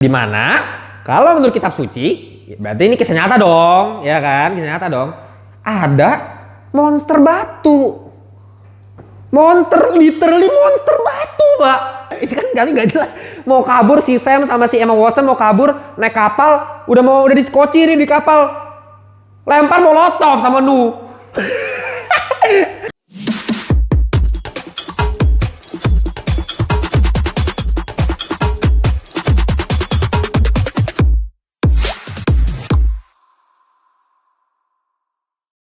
Dimana kalau menurut kitab suci, berarti ini kisah nyata dong, ya kan? Kisah nyata dong. Ada monster batu. Monster, literally monster batu, Pak. Ini kan kami gak jelas. Mau kabur si Sam sama si Emma Watson mau kabur naik kapal, udah diskoci nih di kapal. Lempar molotov sama Nu.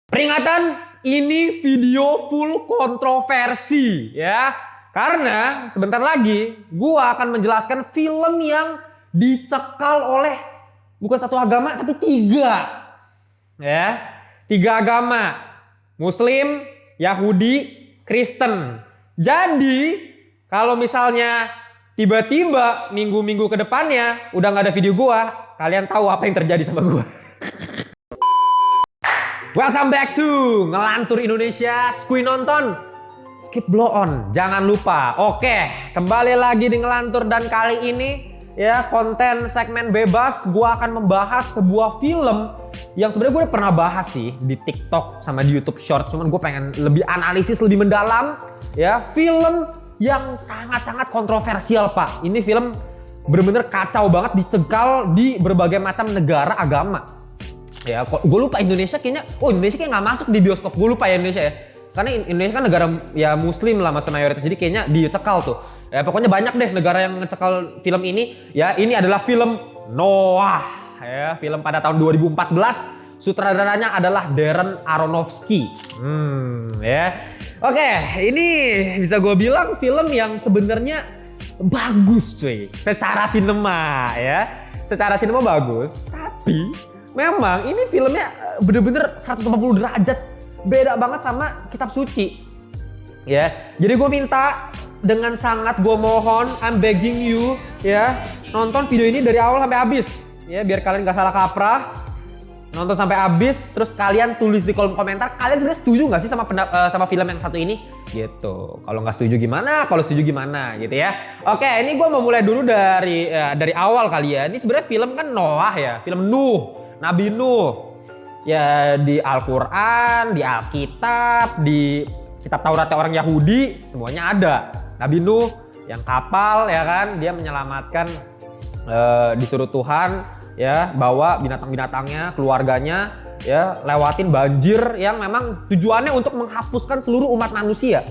Peringatan, ini video full kontroversi ya. Karena sebentar lagi gua akan menjelaskan film yang dicekal oleh bukan satu agama tapi tiga. Ya. Tiga agama. Muslim, Yahudi, Kristen. Jadi kalau misalnya tiba-tiba minggu-minggu ke depannya udah nggak ada video gua, kalian tahu apa yang terjadi sama gua. Welcome back to Ngelantur Indonesia. Skui nonton, skip blow on, jangan lupa. Oke, kembali lagi di Ngelantur dan kali ini ya konten segmen bebas. Gua akan membahas sebuah film yang sebenarnya gue udah pernah bahas sih di TikTok sama di YouTube Short. Cuman gue pengen lebih analisis lebih mendalam ya. Film yang sangat-sangat kontroversial, Pak. Ini film bener-bener kacau banget, dicekal di berbagai macam negara agama. Ya, kok gue lupa Indonesia kayaknya, Indonesia kayak nggak masuk di bioskop. Gue lupa ya Indonesia ya. Karena Indonesia kan negara ya muslim lah, maksudnya mayoritas. Jadi kayaknya dicekal tuh. Ya pokoknya banyak deh negara yang ngecekal film ini. Ya ini adalah film Noah. Ya, film pada tahun 2014. Sutradaranya adalah Darren Aronofsky. Ya. Oke, ini bisa gue bilang film yang sebenarnya bagus cuy. Secara sinema ya. Secara sinema bagus. Tapi memang ini filmnya bener-bener 180 derajat beda banget sama kitab suci. Ya. Jadi gue minta dengan sangat gue mohon, I'm begging you ya, nonton video ini dari awal sampai habis. Ya, biar kalian gak salah kaprah. Nonton sampai habis, terus kalian tulis di kolom komentar kalian sebenarnya setuju nggak sih sama film yang satu ini gitu. Kalau nggak setuju gimana, kalau setuju gimana gitu ya. Oke, ini gue mau mulai dulu dari awal kali ya. Ini sebenarnya film kan Noah ya, film Nuh, Nabi Nuh. Ya di Al-Quran, di Alkitab, di kitab Tauratnya orang Yahudi, semuanya ada. Nabi Nuh yang kapal ya kan, dia menyelamatkan, disuruh Tuhan ya bawa binatang-binatangnya, keluarganya ya lewatin banjir yang memang tujuannya untuk menghapuskan seluruh umat manusia.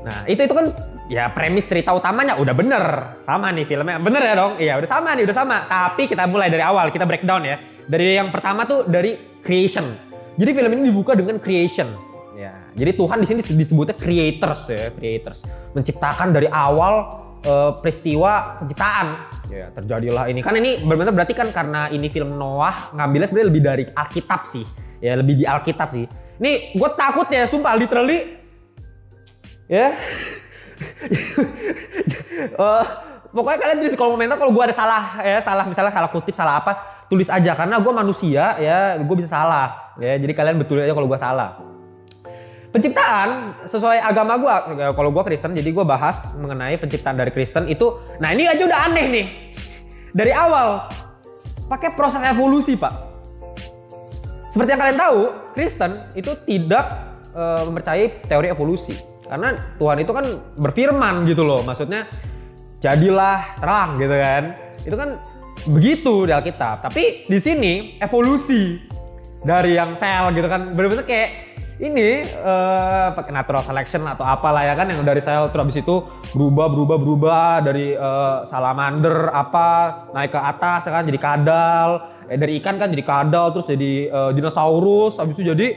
Nah itu kan ya premis cerita utamanya udah bener, sama nih filmnya bener ya dong. Iya udah sama nih, udah sama. Tapi kita mulai dari awal, kita breakdown ya. Dari yang pertama tuh dari creation. Jadi film ini dibuka dengan creation. Ya, jadi Tuhan di sini disebutnya creators ya, creators. Menciptakan dari awal peristiwa penciptaan. Ya, terjadilah ini. Kan ini benar-benar berarti kan karena ini film Noah ngambilnya sebenarnya lebih dari Alkitab sih. Ya, lebih di Alkitab sih. Nih, gue takut ya, sumpah literally ya. Pokoknya kalian di kolom komentar kalau gue ada salah ya, misalnya salah kutip, salah apa, tulis aja karena gue manusia ya, gue bisa salah. Ya, jadi kalian betul aja kalau gue salah. Penciptaan sesuai agama gue, kalau gue Kristen, jadi gue bahas mengenai penciptaan dari Kristen itu. Nah ini aja udah aneh nih. Dari awal pakai proses evolusi, Pak. Seperti yang kalian tahu, Kristen itu tidak mempercayai teori evolusi. Karena Tuhan itu kan berfirman gitu loh, maksudnya jadilah terang gitu kan. Itu kan begitu di Alkitab. Tapi di sini evolusi dari yang sel gitu kan, bener-bener kayak ini pakai natural selection atau apalah ya kan, yang dari sel terus habis itu berubah dari salamander apa naik ke atas ya kan jadi kadal, dari ikan kan jadi kadal terus jadi dinosaurus, habis itu jadi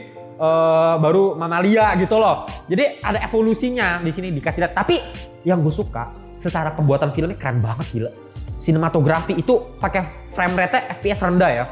baru mamalia gitu loh. Jadi ada evolusinya di sini dikasih lihat. Tapi yang gue suka secara pembuatan filmnya keren banget gila. Sinematografi itu pakai frame rate FPS rendah ya.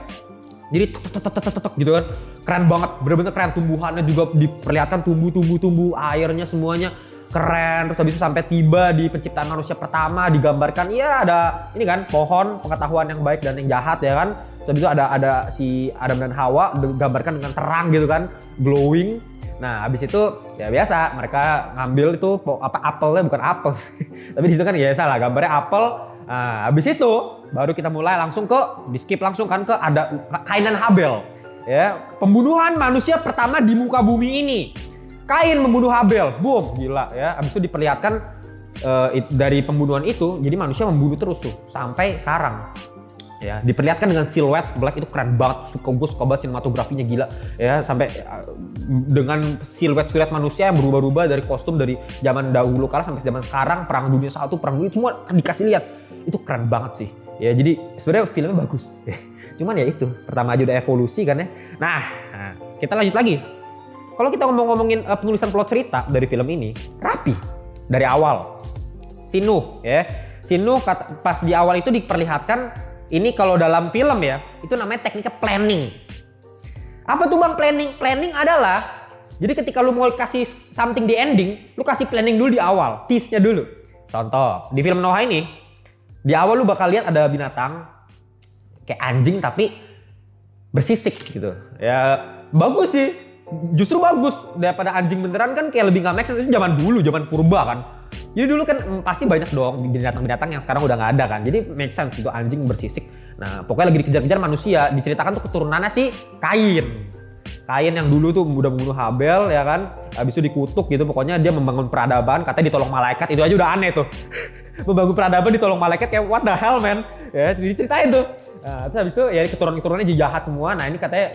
Jadi tek gitu kan, keren banget, bener-bener keren. Tumbuhannya juga diperlihatkan tumbuh, airnya semuanya keren. Terus habis itu sampai tiba di penciptaan manusia pertama digambarkan, iya ada ini kan pohon pengetahuan yang baik dan yang jahat ya kan. Terus habis itu ada si Adam dan Hawa digambarkan dengan terang gitu kan, glowing. Nah habis itu ya biasa mereka ngambil itu apelnya bukan apel, tapi di situ kan ya salah gambarnya apel. Nah, habis itu baru kita mulai langsung di skip langsung kan ke ada Kain dan Habel. Ya, pembunuhan manusia pertama di muka bumi ini. Kain membunuh Habel, boom, gila ya. Habis itu diperlihatkan dari pembunuhan itu, jadi manusia membunuh terus tuh sampai sekarang. Ya, diperlihatkan dengan siluet Black itu keren banget, suka banget sinematografinya gila ya, sampai dengan siluet manusia yang berubah-ubah dari kostum dari zaman dahulu kala sampai zaman sekarang, perang dunia 1, perang dunia semua dikasih lihat. Itu keren banget sih. Ya, jadi sebenarnya filmnya bagus. Cuman ya itu, pertama aja udah evolusi kan ya. Nah, kita lanjut lagi. Kalau kita ngomongin penulisan plot cerita dari film ini, rapi dari awal. Sinuh ya. Sinuh pas di awal itu diperlihatkan. Ini kalau dalam film ya, itu namanya tekniknya planning. Apa tuh bang planning? Planning adalah, jadi ketika lu mau kasih something di ending, lu kasih planning dulu di awal, tease-nya dulu. Contoh, di film Noah ini, di awal lu bakal lihat ada binatang, kayak anjing tapi bersisik gitu. Ya bagus sih, justru bagus. Daripada anjing beneran kan kayak lebih gak make sense, itu zaman dulu, zaman purba kan. Jadi dulu kan pasti banyak dong binatang-binatang yang sekarang udah nggak ada kan. Jadi make sense itu anjing bersisik. Nah pokoknya lagi dikejar-kejar manusia. Diceritakan tuh keturunannya si Kain. Kain yang dulu tuh udah membunuh Habel ya kan. Habis itu dikutuk gitu. Pokoknya dia membangun peradaban. Katanya ditolong malaikat. Itu aja udah aneh tuh. Membangun peradaban ditolong malaikat kayak what the hell man. Ya diceritain tuh. Nah, terus habis itu ya keturunan-keturunannya jahat semua. Nah ini katanya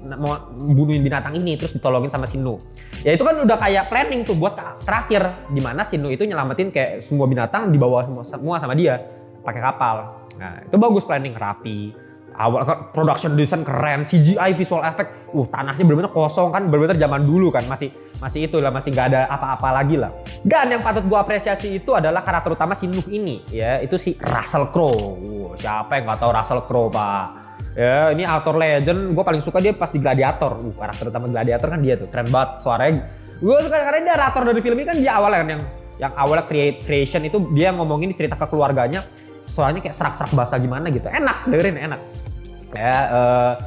mau bunuhin binatang ini terus ditolongin sama Sinuh. Ya itu kan udah kayak planning tuh buat terakhir di mana Sinuh itu nyelamatin kayak semua binatang dibawa semua sama dia pakai kapal. Nah, itu bagus planning, rapi. Awal production design keren, CGI visual effect. Tanahnya benar-benar kosong kan, benar-benar zaman dulu kan, masih itu lah, masih nggak ada apa-apa lagi lah. Dan yang patut gua apresiasi itu adalah karakter utama Sinuh ini, ya, itu si Russell Crowe. Siapa yang nggak tahu Russell Crowe, Pak? Ya, ini aktor legend, gue paling suka dia pas di Gladiator. Karakter utama Gladiator kan dia tuh, keren banget suaranya. Gue suka karena dia narator dari film ini kan dia awalnya kan yang awalnya creation itu dia ngomongin cerita ke keluarganya. Suaranya kayak serak-serak bahasa gimana gitu. Enak, dengerin enak. Ya,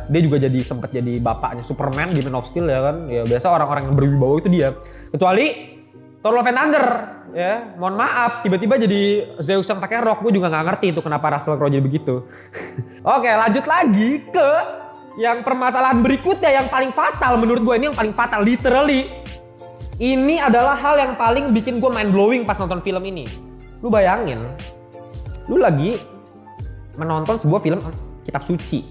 dia juga sempat jadi bapaknya Superman di Man of Steel ya kan. Ya biasa orang-orang yang berwibawa itu dia. Kecuali Thor Love and Thunder, ya, mohon maaf, tiba-tiba jadi Zeus yang pakai rok, gue juga nggak ngerti itu kenapa Russell Crowe jadi begitu. Oke, lanjut lagi ke yang permasalahan berikutnya yang paling fatal menurut gue, ini yang paling fatal, literally. Ini adalah hal yang paling bikin gue mind blowing pas nonton film ini. Lu bayangin, lu lagi menonton sebuah film kitab suci,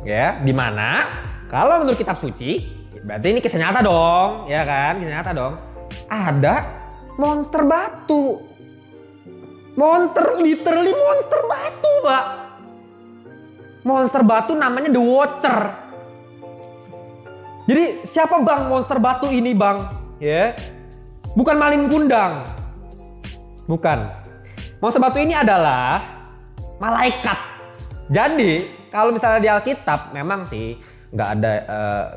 ya, dimana kalau menurut kitab suci, berarti ini kisah nyata dong, ya kan, kisah nyata dong. Ada monster batu. Literally monster batu, Pak. Monster batu namanya The Watcher. Jadi siapa bang monster batu ini bang? Ya, bukan maling kundang. Bukan. Monster batu ini adalah malaikat. Jadi kalau misalnya di Alkitab memang sih nggak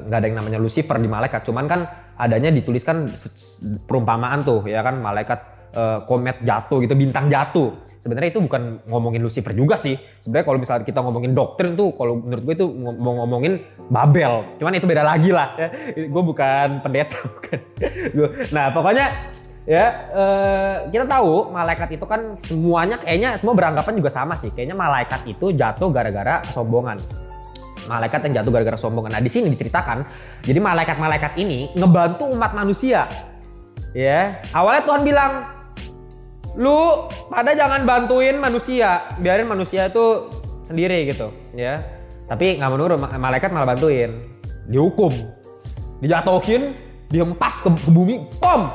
ada yang namanya Lucifer di malaikat. Cuman kan adanya dituliskan perumpamaan tuh ya kan, malaikat komet jatuh gitu, bintang jatuh. Sebenarnya itu bukan ngomongin Lucifer juga sih. Sebenarnya kalau misalnya kita ngomongin doktrin tuh, kalau menurut gue itu mau ngomongin Babel. Cuman itu beda lagi lah ya. Gue bukan pendeta, bukan. Nah pokoknya ya kita tahu malaikat itu kan semuanya kayaknya semua beranggapan juga sama sih. Kayaknya malaikat itu jatuh gara-gara kesombongan. Malaikat yang jatuh gara-gara sombongan. Nah di sini diceritakan, jadi malaikat-malaikat ini ngebantu umat manusia. Ya, awalnya Tuhan bilang, lu pada jangan bantuin manusia, biarin manusia itu sendiri gitu, ya. Tapi nggak menurut, malaikat malah bantuin, dihukum, dijatuhin, dihempas ke bumi, pom,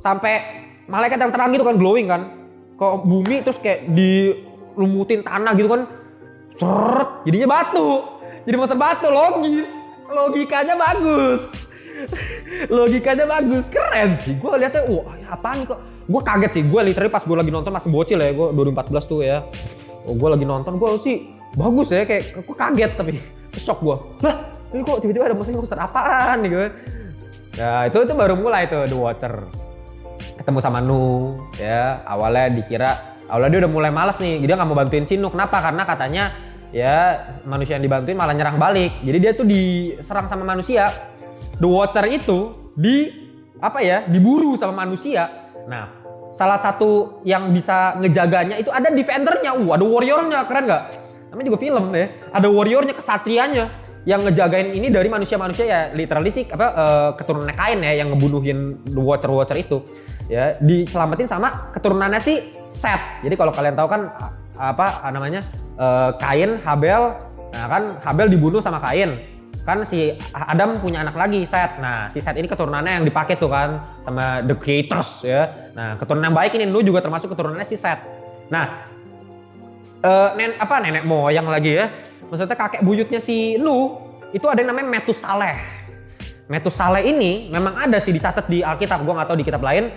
sampai malaikat yang terang gitu kan, glowing kan, ke bumi terus kayak dilumutin tanah gitu kan, seret, jadinya batu. Jadi monster batu, logis. Logikanya bagus. Logikanya bagus. Keren sih. Gue liatnya, wah apaan nih kok. Gue kaget sih. Gue literally pas gue lagi nonton masih bocil ya. Gue 2014 tuh ya. Gue lagi nonton, gue sih bagus ya. Kayak gue kaget tapi shock gue. Lah ini kok tiba-tiba ada monster apaan nih gue. Ya itu baru mulai tuh The Watcher. Ketemu sama Nuh ya. Awalnya dia udah mulai malas nih. Dia gak mau bantuin si Nuh. Kenapa? Karena katanya ya manusia yang dibantuin malah nyerang balik. Jadi dia tuh diserang sama manusia. The Watcher itu diburu sama manusia. Nah salah satu yang bisa ngejaganya itu ada defendernya. Ada warriornya, keren nggak? Namanya juga film ya. Ada warriornya, kesatrianya yang ngejagain ini dari manusia-manusia ya, literally sih keturunan Kain ya yang ngebunuhin Watcher itu. Ya, diselamatin sama keturunannya si Seth. Jadi kalau kalian tahu kan apa namanya? Kain, Habel. Nah, kan Habel dibunuh sama Kain. Kan si Adam punya anak lagi, Seth. Nah, si Seth ini keturunannya yang dipakai tuh kan sama The Creators ya. Nah, keturunan yang baik ini lu juga termasuk keturunannya si Seth. Nah, nenek moyang lagi ya. Maksudnya kakek buyutnya si Nuh itu ada yang namanya Metusaleh. Metusaleh ini memang ada sih dicatat di Alkitab, gua nggak tahu di kitab lain.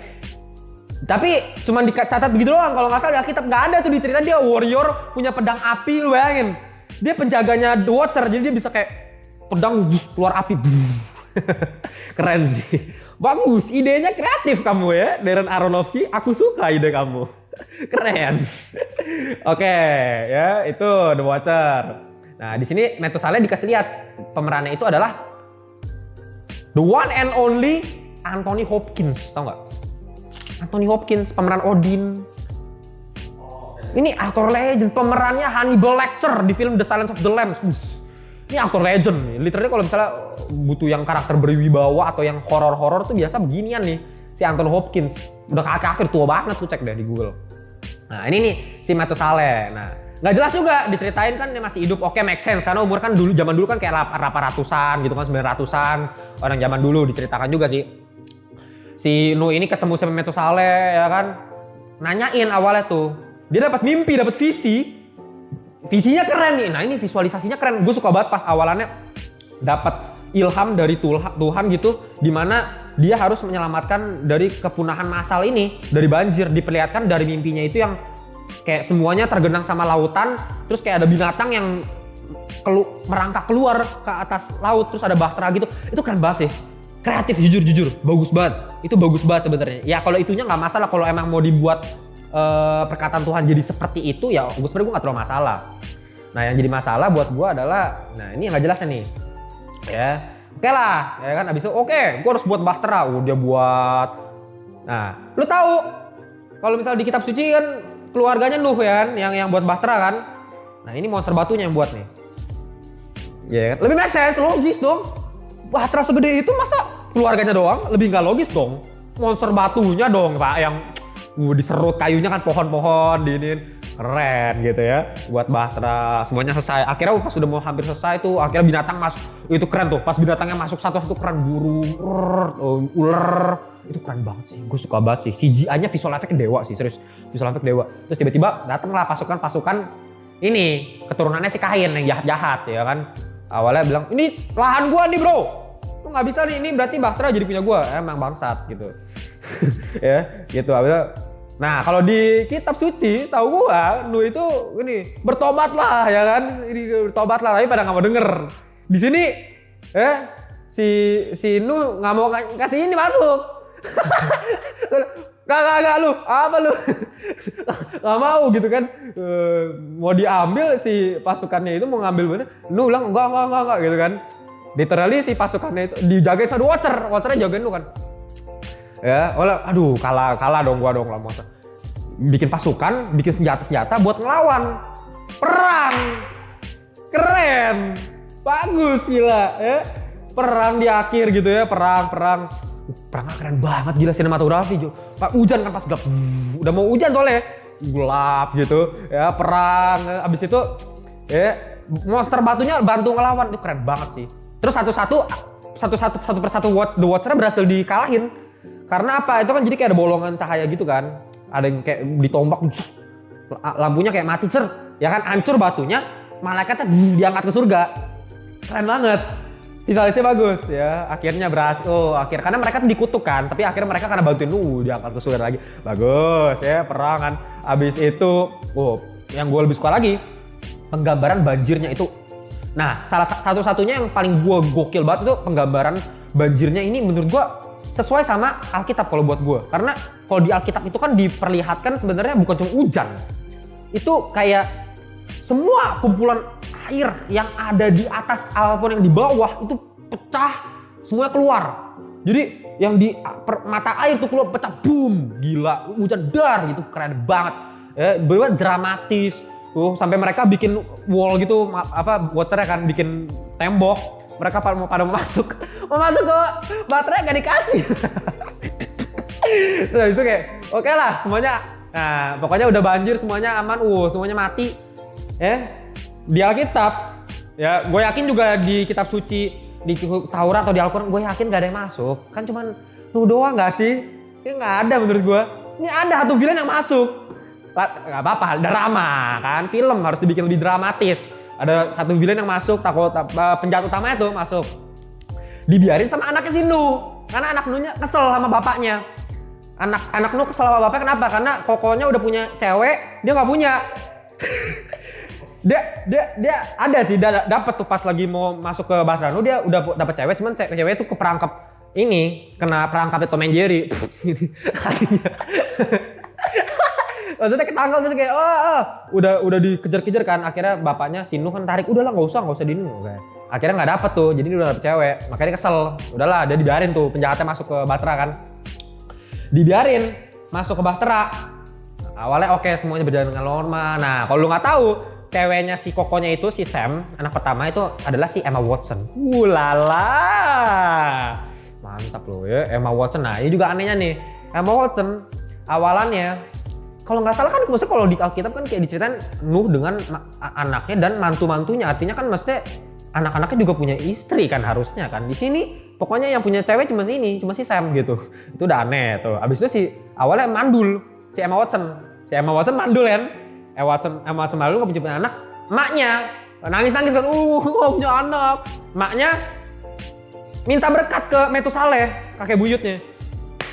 Tapi cuman dicatat begitu doang. Kalau nggak salah di Alkitab nggak ada tuh diceritain dia warrior punya pedang api, lu bayangin. Dia penjaganya The Watcher, jadi dia bisa kayak pedang keluar api. Keren sih. Bagus, idenya kreatif kamu ya, Darren Aronofsky. Aku suka ide kamu. Keren. Oke, ya itu The Watcher. Nah, di sini Metusaleh dikasih lihat pemerannya itu adalah the one and only Anthony Hopkins, tau nggak? Anthony Hopkins, pemeran Odin. Ini aktor legend, pemerannya Hannibal Lecter di film The Silence of the Lambs. Ini aktor legend nih. Literally kalau misalnya butuh yang karakter berwibawa atau yang horor-horor tuh biasa beginian nih. Si Anthony Hopkins. Udah kakek-kakek tua banget tuh, cek deh di Google. Nah ini nih si Metusaleh. Nah nggak jelas juga diceritain kan dia masih hidup. Oke, make sense karena umur kan zaman dulu kan kayak 800-an gitu kan, 900-an. Orang zaman dulu diceritakan juga sih. Si Nuh ini ketemu sama Metusaleh ya kan. Nanyain awalnya tuh. Dia dapat mimpi, dapat visi. Visinya keren nih. Nah ini visualisasinya keren. Gue suka banget pas awalannya dapat ilham dari Tuhan gitu, dimana dia harus menyelamatkan dari kepunahan massal ini, dari banjir. Diperlihatkan dari mimpinya itu yang kayak semuanya tergenang sama lautan, terus kayak ada binatang yang merangkak keluar ke atas laut, terus ada bahtera gitu. Itu keren banget sih. Kreatif, jujur, bagus banget. Itu bagus banget sebenarnya. Ya kalau itunya nggak masalah, kalau emang mau dibuat perkataan Tuhan jadi seperti itu ya sebenarnya gue gak terlalu masalah. Nah yang jadi masalah buat gue adalah, nah ini yang gak jelasnya nih ya. Oke lah ya kan, abis itu oke, gue harus buat bahtera. Dia buat, nah lu tahu kalau misalnya di kitab suci kan keluarganya Nuh ya kan yang buat bahtera kan. Nah ini monster batunya yang buat nih ya kan? Lebih make sense, logis dong. Bahtera segede itu masa keluarganya doang? Lebih gak logis dong. Monster batunya dong pak yang diserut kayunya kan, pohon-pohon diinin. Keren gitu ya buat bahtera. Semuanya selesai. Akhirnya pas sudah mau hampir selesai tuh, akhirnya binatang masuk. Itu keren tuh, pas binatangnya masuk satu-satu keren. Burung, ular. Itu keren banget sih, gue suka banget sih. CGI-nya visual effect dewa sih, serius. Visual effect dewa. Terus tiba-tiba datanglah pasukan-pasukan ini, keturunannya si Kain yang jahat-jahat ya kan. Awalnya bilang, ini lahan gua nih bro. Lu gak bisa nih, ini berarti bahtera jadi punya gua. Emang bangsat gitu. Ya gitu. Nah kalau di kitab suci tahu gua Nuh itu ini bertobat lah ya kan, ini bertobat lah, tapi pada nggak mau denger. Di sini si Nuh nggak mau kasih ini masuk. Gak lu apa lu nggak mau gitu kan, mau diambil si pasukannya itu, mau ngambil bener. Nuh bilang enggak gitu kan. Literally si pasukannya itu dijagain sama Watchernya jagain lu kan. Ya, aduh kalah dong gua dong lah, masa bikin pasukan, bikin senjata buat ngelawan, perang, keren, bagus gila ya, perang di akhir gitu ya, perangnya keren banget gila, sinematografi Jo. Pak hujan kan pas gelap, udah mau hujan soalnya, gelap gitu ya, perang, abis itu ya monster batunya bantu ngelawan, itu keren banget sih. Terus satu persatu The Watcher berhasil dikalahin. Karena apa? Itu kan jadi kayak ada bolongan cahaya gitu kan. Ada yang kayak ditombak, lampunya kayak mati ya kan, hancur batunya, malaikatnya diangkat ke surga. Keren banget. Visualisnya bagus ya. Akhirnya berhasil. Karena mereka tuh dikutuk kan, tapi akhirnya mereka karena bantuin diangkat ke surga lagi. Bagus ya, perang kan. Abis itu, yang gue lebih suka lagi, penggambaran banjirnya itu. Nah, salah satu-satunya yang paling gue gokil banget itu penggambaran banjirnya ini menurut gue sesuai sama Alkitab kalau buat gue. Karena kalau di Alkitab itu kan diperlihatkan sebenarnya bukan cuma hujan. Itu kayak semua kumpulan air yang ada di atas apapun yang di bawah itu pecah, semuanya keluar. Jadi yang di mata air tuh keluar pecah, boom, gila, hujan dar gitu, keren banget. Ya, bener-bener dramatis. Tuh sampai mereka bikin wall gitu, watchernya kan bikin tembok. Mereka pada mau masuk ke baterai nggak dikasih. Nah itu kayak oke lah semuanya. Nah pokoknya udah banjir semuanya aman, semuanya mati. Di Alkitab, ya gue yakin juga di kitab suci, di Taurat atau di Al-Quran, gue yakin gak ada yang masuk. Kan cuman lu doang gak sih? Ini gak ada menurut gue. Ini ada satu villain yang masuk. Gak apa-apa, drama kan. Film harus dibikin lebih dramatis. Ada satu villain yang masuk, takut penjahat utamanya tuh masuk. Dibiarin sama anaknya si Nuh. Karena anak Nuhnya kesel sama bapaknya. Anak Nuh kesel sama bapaknya kenapa? Karena kokonya udah punya cewek, dia gak punya. Dia ada sih, dapat tuh pas lagi mau masuk ke Bahtera Nuh, dia udah dapat cewek, cuman cewek itu keperangkap ini, kena perangkapnya Tom and Jerry. Maksudnya ketangkap terus kayak udah dikejar-kejar kan, akhirnya bapaknya si Nuh kan tarik, udahlah nggak usah dinuh. Akhirnya nggak dapet tuh, jadi dia udah dapet cewek, makanya dia kesel. Udahlah, dia dibiarin tuh penjahatnya masuk ke Bahtera kan, dibiarin masuk ke Bahtera. Awalnya oke, semuanya berjalan dengan normal. Nah kalau lu nggak tahu, ceweknya si kokonya itu, si Sam, anak pertama itu adalah si Emma Watson. Lala, mantap loh ya Emma Watson. Nah ini juga anehnya nih, Emma Watson awalannya, kalau nggak salah kan maksudnya kalau di Alkitab kan kayak diceritain Nuh dengan anaknya dan mantu-mantunya, artinya kan maksudnya anak-anaknya juga punya istri kan harusnya kan. Di sini pokoknya yang punya cewek cuma si Sam gitu. Itu udah aneh tuh. Abis itu si awalnya mandul, si Emma Watson mandul kan. Emma Watson mandul gak punya anak. Maknya nangis-nangis kan, gak punya anak. Maknya minta berkat ke Metusaleh, kakek buyutnya.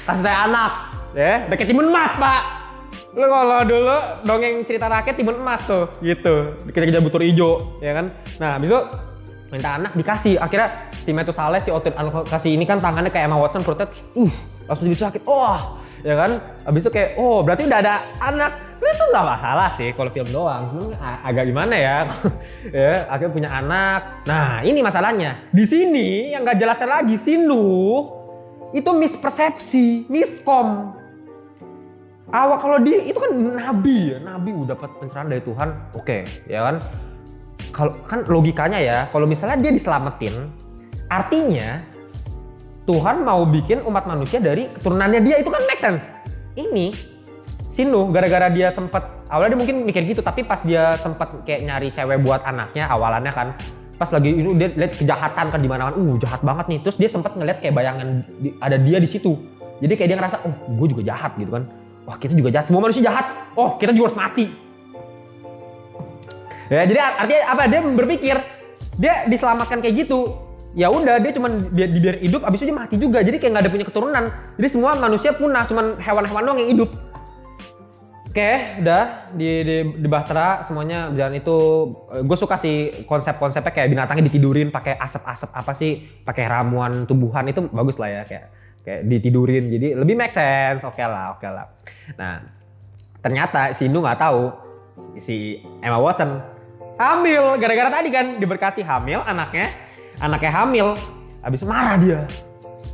Kasih saya anak, ya, kayak timun emas pak. Lu kalau dulu dongeng cerita rakyat timun emas tuh, gitu. Dikejar-kejar butur ijo, ya kan. Nah, habis itu minta anak dikasih. Akhirnya si Metusaleh, si Otin kasih ini kan tangannya kayak Emma Watson, perutnya langsung jadi sakit. Ya kan. Habis itu kayak, berarti udah ada anak. Itu nggak masalah sih kalau film doang. Agak gimana ya? Ya, akhirnya punya anak. Nah, ini masalahnya. Di sini yang nggak jelasnya lagi, si Nuh itu mispersepsi, miskom. Kalau dia itu kan nabi udah dapat pencerahan dari Tuhan, oke, ya kan? Kalau kan logikanya ya, kalau misalnya dia diselamatin, artinya Tuhan mau bikin umat manusia dari keturunannya dia, itu kan make sense. Ini si Nuh gara-gara dia sempat awalnya dia mungkin mikir gitu, tapi pas dia sempat kayak nyari cewek buat anaknya awalannya kan, pas lagi ini dia lihat kejahatan kan di mana-mana, jahat banget nih. Terus dia sempat ngeliat kayak bayangan ada dia di situ. Jadi kayak dia ngerasa, gue juga jahat gitu kan. Wah kita juga jahat, semua manusia jahat. Kita juga harus mati. Ya jadi artinya apa? Dia berpikir dia diselamatkan kayak gitu. Ya udah dia cuman dibiarin hidup, abis itu dia mati juga. Jadi kayak nggak ada punya keturunan. Jadi semua manusia punah, cuman hewan-hewan doang yang hidup. Oke, udah di Bahtera semuanya berjalan itu. Gue suka sih konsep-konsepnya kayak binatangnya ditidurin pakai asap-asap apa sih? Pakai ramuan tumbuhan itu bagus lah ya kayak ditidurin, jadi lebih make sense. Oke lah. Nah ternyata si Nuh nggak tahu si Emma Watson hamil gara-gara tadi kan diberkati hamil, anaknya hamil. Habis marah dia,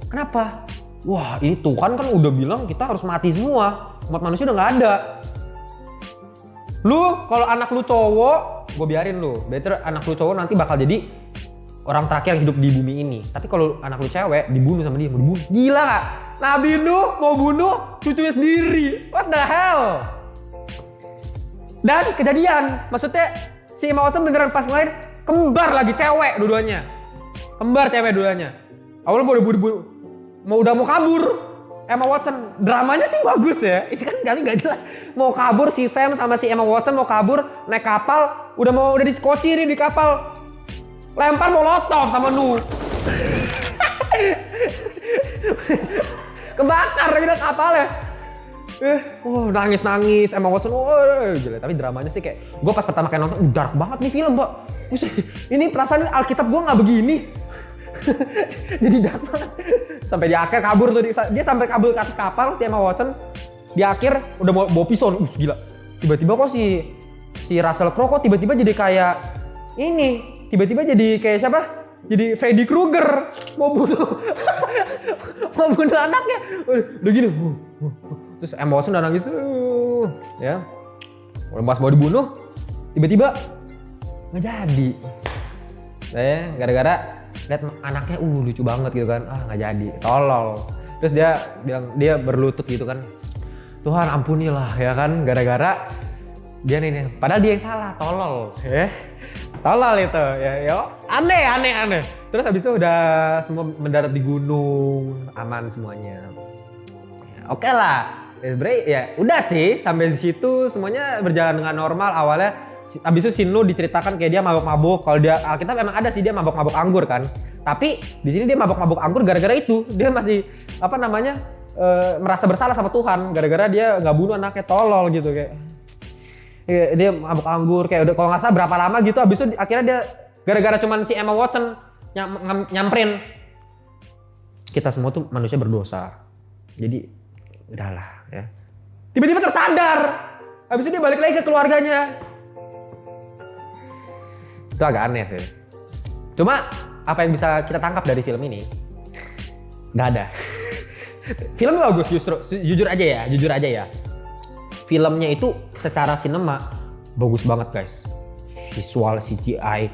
kenapa? Wah ini Tuhan kan udah bilang kita harus mati semua, umat manusia udah nggak ada. Lu kalau anak lu cowok gue biarin lu, better anak lu cowok nanti bakal jadi orang terakhir yang hidup di bumi ini. Tapi kalau anak lu cewek dibunuh sama dia, mau dibunuh. Gila gak? Nabi Nuh mau bunuh cucunya sendiri. What the hell? Dan kejadian, maksudnya si Emma Watson beneran pas lahir kembar lagi cewek dua-duanya. Kembar cewek dua-duanya. Awalnya mau kabur. Emma Watson, dramanya sih bagus ya. Ini kan gak jelas. Mau kabur si Sam sama si Emma Watson mau kabur naik kapal, udah diskoci nih di kapal. Lempar molotov sama Nuh. Kebakar gitu kapalnya. Nangis Emma Watson. Gila. Tapi dramanya sih kayak gue pas pertama kali nonton, dark banget nih film, Mbak. Ini perasaan Alkitab gue nggak begini. Jadi dark banget. Sampai di akhir kabur tuh, dia sampai kabur ke atas kapal si Emma Watson. Di akhir udah mau bawa pisau. Gila. Tiba-tiba kok si Russell Crowe kok tiba-tiba jadi kayak ini. Tiba-tiba jadi kayak siapa? jadi Freddy Krueger mau bunuh mau bunuh anaknya. Udah gini. Terus emosi udah nangis. Ya. Pas mau dibunuh tiba-tiba nggak jadi. Gara-gara lihat anaknya lucu banget gitu kan. Nggak jadi. Tolol. Terus dia bilang, dia berlutut gitu kan. Tuhan ampunilah ya kan, gara-gara dia nih, padahal dia yang salah, tolol. Tolol itu, ya aneh. Terus habis itu udah semua mendarat di gunung, aman semuanya. Oke lah, sebenarnya ya udah sih sampai di situ semuanya berjalan dengan normal. Awalnya, habis itu Shinlu diceritakan kayak dia mabok-mabok. Kalau dia Alkitab emang ada sih dia mabok-mabok anggur kan. Tapi di sini dia mabok-mabok anggur gara-gara itu dia masih merasa bersalah sama Tuhan gara-gara dia nggak bunuh anaknya, tolol gitu kayak. Dia mabuk anggur kayak udah kalau nggak salah berapa lama gitu, abis itu akhirnya dia gara-gara cuman si Emma Watson nyamperin, kita semua tuh manusia berdosa jadi udahlah ya, tiba-tiba tersadar, abis itu dia balik lagi ke keluarganya. Itu agak aneh sih, cuma apa yang bisa kita tangkap dari film ini nggak ada. Filmnya bagus justru, jujur aja ya. Filmnya itu secara sinema bagus banget guys. Visual, CGI,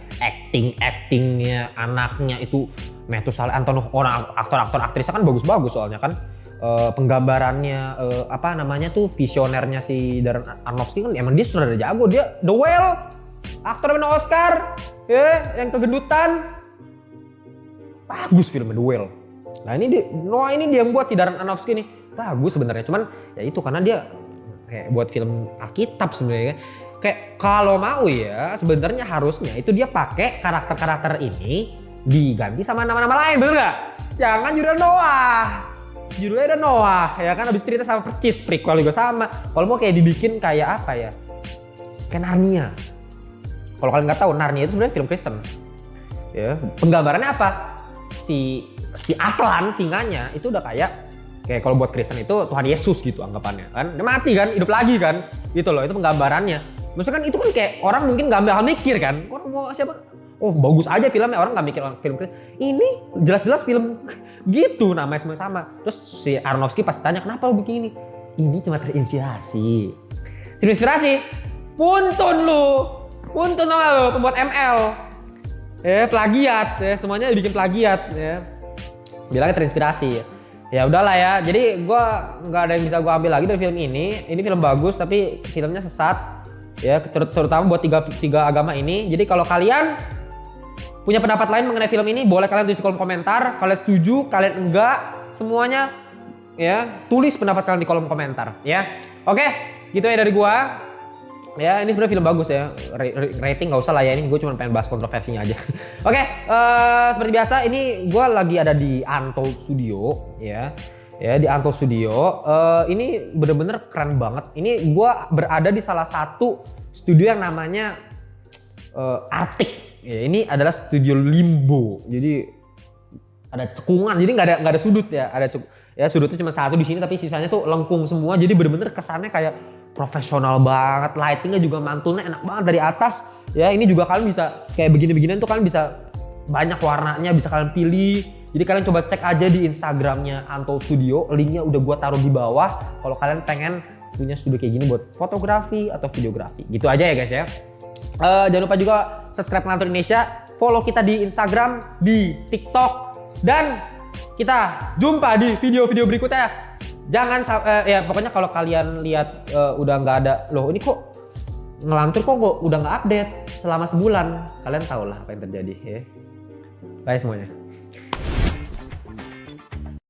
actingnya, anaknya itu Methuselah Antonov, orang aktor aktrisnya kan bagus-bagus soalnya kan. Penggambarannya, visionernya si Darren Aronofsky kan emang dia sudah jago, dia The Whale, aktor menang Oscar, ya yang kegendutan. Bagus filmnya The Whale. Nah ini dia yang buat si Darren Aronofsky nih, bagus sebenarnya, cuman ya itu karena dia kayak buat film Alkitab sebenarnya. Kayak kalau mau ya sebenarnya harusnya itu dia pakai karakter-karakter ini diganti sama nama-nama lain, bener nggak? Jangan judulnya ada Noah ya kan, habis cerita sama percis prequel juga sama. Kalau mau kayak dibikin kayak apa ya, kayak Narnia. Kalau kalian nggak tahu, Narnia itu sebenarnya film Kristen ya. Penggambarannya apa, si Aslan singanya itu udah kayak kalau buat Kristen itu Tuhan Yesus gitu anggapannya kan, dia mati kan, hidup lagi kan, gitu loh, itu penggambarannya. Maksudnya kan itu kan kayak orang mungkin nggak bakal mikir kan, orang mau siapa, bagus aja filmnya, orang nggak mikir film Kristen. Ini jelas-jelas film gitu, namanya semua sama. Terus si Aronofsky pasti tanya, kenapa lo bikin ini cuma terinspirasi, puntun tau gak lo, pembuat ML, plagiat, semuanya dibikin plagiat, bilangnya terinspirasi. Ya udahlah ya, jadi gue nggak ada yang bisa gue ambil lagi dari film ini. Ini film bagus tapi filmnya sesat ya, terutama buat tiga agama ini. Jadi kalau kalian punya pendapat lain mengenai film ini, boleh kalian tulis di kolom komentar. Kalian setuju, kalian enggak, semuanya ya tulis pendapat kalian di kolom komentar ya. Oke, gitu ya dari gue. Ya ini sebenarnya film bagus ya, rating nggak usah lah ya, ini gue cuma pengen bahas kontroversinya aja. Oke, seperti biasa ini gue lagi ada di Untold Studio ya di Untold Studio. Ini bener-bener keren banget. Ini gue berada di salah satu studio yang namanya Arctic. Ya, ini adalah studio limbo, jadi ada cekungan, jadi nggak ada sudut ya, sudutnya cuma satu di sini tapi sisanya tuh lengkung semua, jadi bener-bener kesannya kayak profesional banget, lightingnya juga mantulnya enak banget dari atas ya. Ini juga kalian bisa kayak begini-beginian tuh, kalian bisa banyak warnanya, bisa kalian pilih. Jadi kalian coba cek aja di Instagramnya Untold Studio, linknya udah gua taruh di bawah kalau kalian pengen punya studio kayak gini buat fotografi atau videografi. Gitu aja ya guys ya. Jangan lupa juga subscribe Ngelantur Indonesia, follow kita di Instagram, di TikTok, dan kita jumpa di video-video berikutnya. Jangan ya pokoknya kalau kalian lihat udah nggak ada, loh ini kok Ngelantur kok udah nggak update selama sebulan, kalian tahu lah apa yang terjadi ya. Bye semuanya.